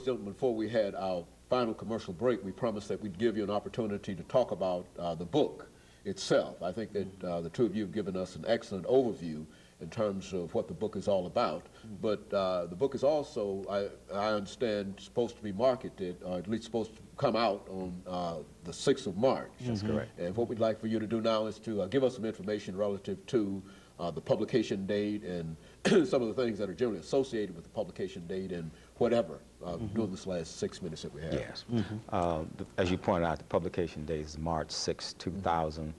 course, gentlemen, before we had our final commercial break, we promised that we'd give you an opportunity to talk about the book itself. I think that the two of you have given us an excellent overview in terms of what the book is all about. But the book is also, I understand, supposed to be marketed, or at least supposed to come out on the 6th of March. That's correct. And what we'd like for you to do now is to give us some information relative to the publication date and some of the things that are generally associated with the publication date and whatever during this last 6 minutes that we have. Yes. As you pointed out, the publication date is March 6, 2000,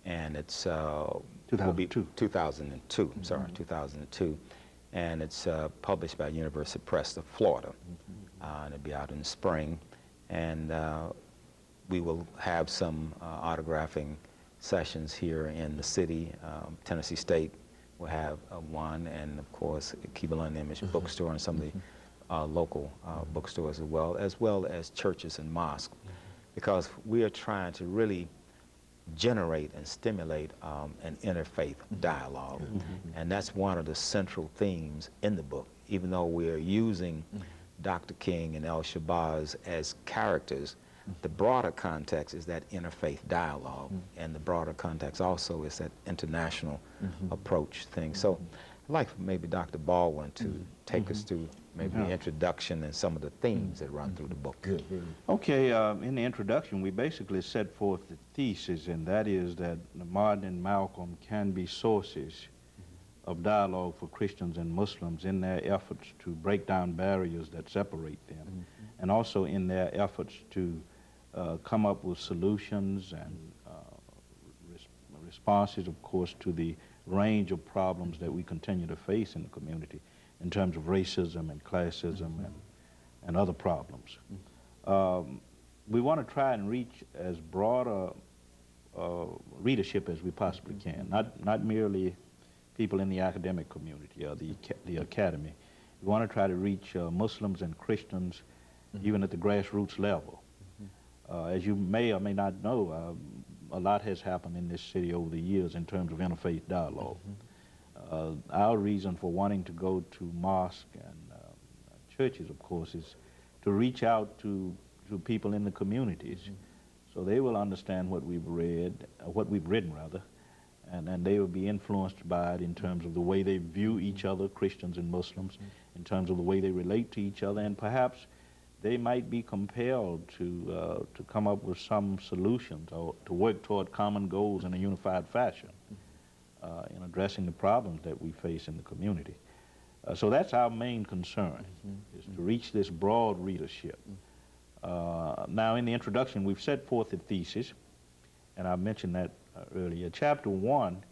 and it's 2002. I'm sorry, 2002, and it's published by University Press of Florida, and it'll be out in the spring, and we will have some autographing sessions here in the city. Tennessee State will have one, and of course Keebler and Image Bookstore and some of the local bookstores as well as churches and mosques, because we are trying to really generate and stimulate an interfaith dialogue, and that's one of the central themes in the book. Even though we are using Dr. King and El-Shabazz as characters, the broader context is that interfaith dialogue, and the broader context also is that international approach thing. So I'd like for maybe Dr. Baldwin to take us through maybe the introduction and some of the themes that run through the book. Good. Okay, in the introduction, we basically set forth the thesis, and that is that Martin and Malcolm can be sources of dialogue for Christians and Muslims in their efforts to break down barriers that separate them, and also in their efforts to come up with solutions and responses, of course, to the range of problems that we continue to face in the community in terms of racism and classism and other problems. We want to try and reach as broad a readership as we possibly can, not merely people in the academic community or the academy. We want to try to reach Muslims and Christians even at the grassroots level. As you may or may not know, a lot has happened in this city over the years in terms of interfaith dialogue. Our reason for wanting to go to mosques and churches, of course, is to reach out to people in the communities so they will understand what we've written rather, and they will be influenced by it in terms of the way they view each other, Christians and Muslims, in terms of the way they relate to each other, and perhaps they might be compelled to come up with some solutions or to work toward common goals in a unified fashion in addressing the problems that we face in the community. So that's our main concern, is to reach this broad readership. Now, in the introduction, we've set forth the thesis, and I mentioned that earlier. Chapter 1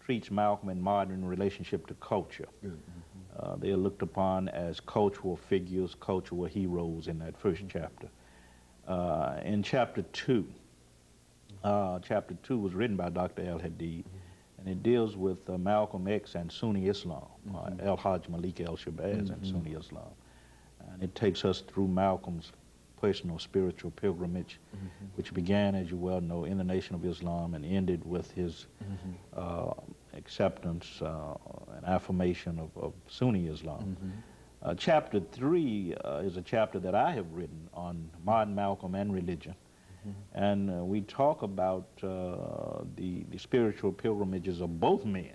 treats Malcolm and Martin in relationship to culture. They are looked upon as cultural figures, cultural heroes in that first chapter. In chapter 2, chapter 2 was written by Dr. AAl-Hadid, and it deals with Malcolm X and Sunni Islam, AAl-Hajj Malik El-Shabazz and Sunni Islam. And it takes us through Malcolm's personal spiritual pilgrimage, which began, as you well know, in the Nation of Islam and ended with his acceptance and affirmation of Sunni Islam. Chapter 3 is a chapter that I have written on Martin, Malcolm, and religion. And we talk about the spiritual pilgrimages of both men,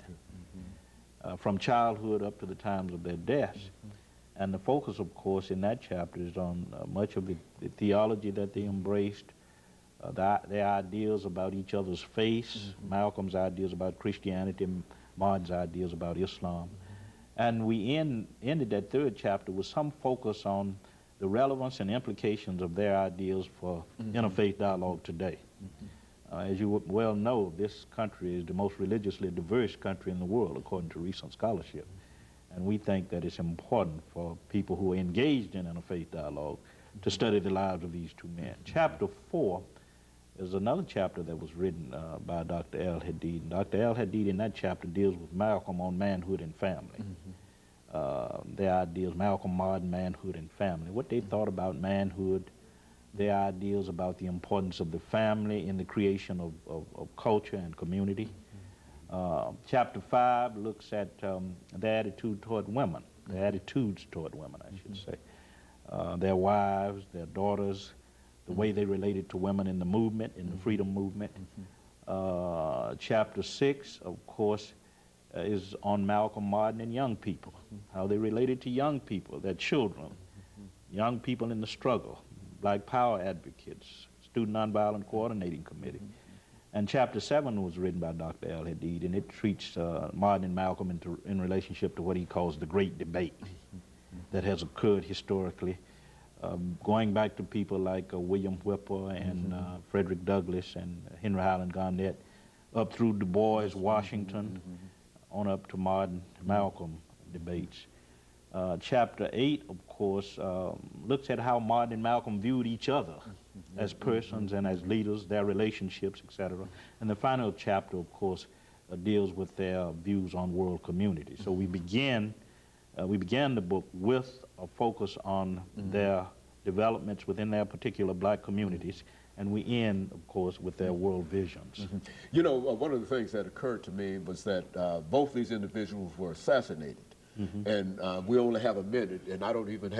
from childhood up to the times of their deaths. And the focus, of course, in that chapter is on much of the theology that they embraced, their ideas about each other's faith, Malcolm's ideas about Christianity, Martin's ideas about Islam. And we ended that third chapter with some focus on the relevance and implications of their ideas for interfaith dialogue today. As you well know, this country is the most religiously diverse country in the world, according to recent scholarship. And we think that it's important for people who are engaged in interfaith dialogue to study the lives of these two men. Chapter 4 is another chapter that was written by Dr. AAl-Hadid. Dr. AAl-Hadid in that chapter deals with Malcolm on manhood and family. Their ideas, Malcolm, Martin, manhood and family, what they thought about manhood, their ideas about the importance of the family in the creation of culture and community. Chapter 5 looks at their attitude toward women, their attitudes toward women, I should say. their wives, their daughters, the way they related to women in the movement, in the freedom movement. Chapter 6, of course, is on Malcolm Martin and young people, how they related to young people, their children, young people in the struggle, Black Power advocates, Student Nonviolent Coordinating Committee. And Chapter 7 was written by Dr. AAl-Hadid, and it treats Martin and Malcolm in relationship to what he calls the great debate that has occurred historically, going back to people like William Whipper and Frederick Douglass and Henry Highland Garnett, up through Du Bois, Washington, on up to Martin and Malcolm debates. Chapter 8, of course, looks at how Martin and Malcolm viewed each other as persons and as leaders, their relationships, etc. And the final chapter, of course, deals with their views on world community. So we began the book with a focus on their developments within their particular black communities, and we end, of course, with their world visions. You know, one of the things that occurred to me was that both these individuals were assassinated. And we only have a minute, and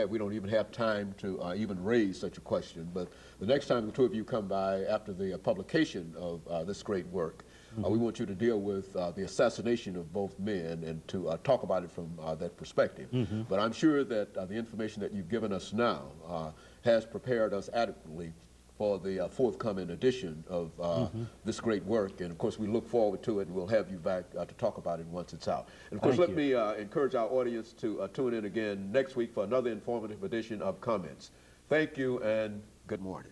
we don't even have time to even raise such a question. But the next time the two of you come by after the publication of this great work, we want you to deal with the assassination of both men and to talk about it from that perspective. But I'm sure that the information that you've given us now has prepared us adequately for the forthcoming edition of this great work. And of course, we look forward to it, and we'll have you back to talk about it once it's out. And of course, let me encourage our audience to tune in again next week for another informative edition of Comments. Thank you, and good morning.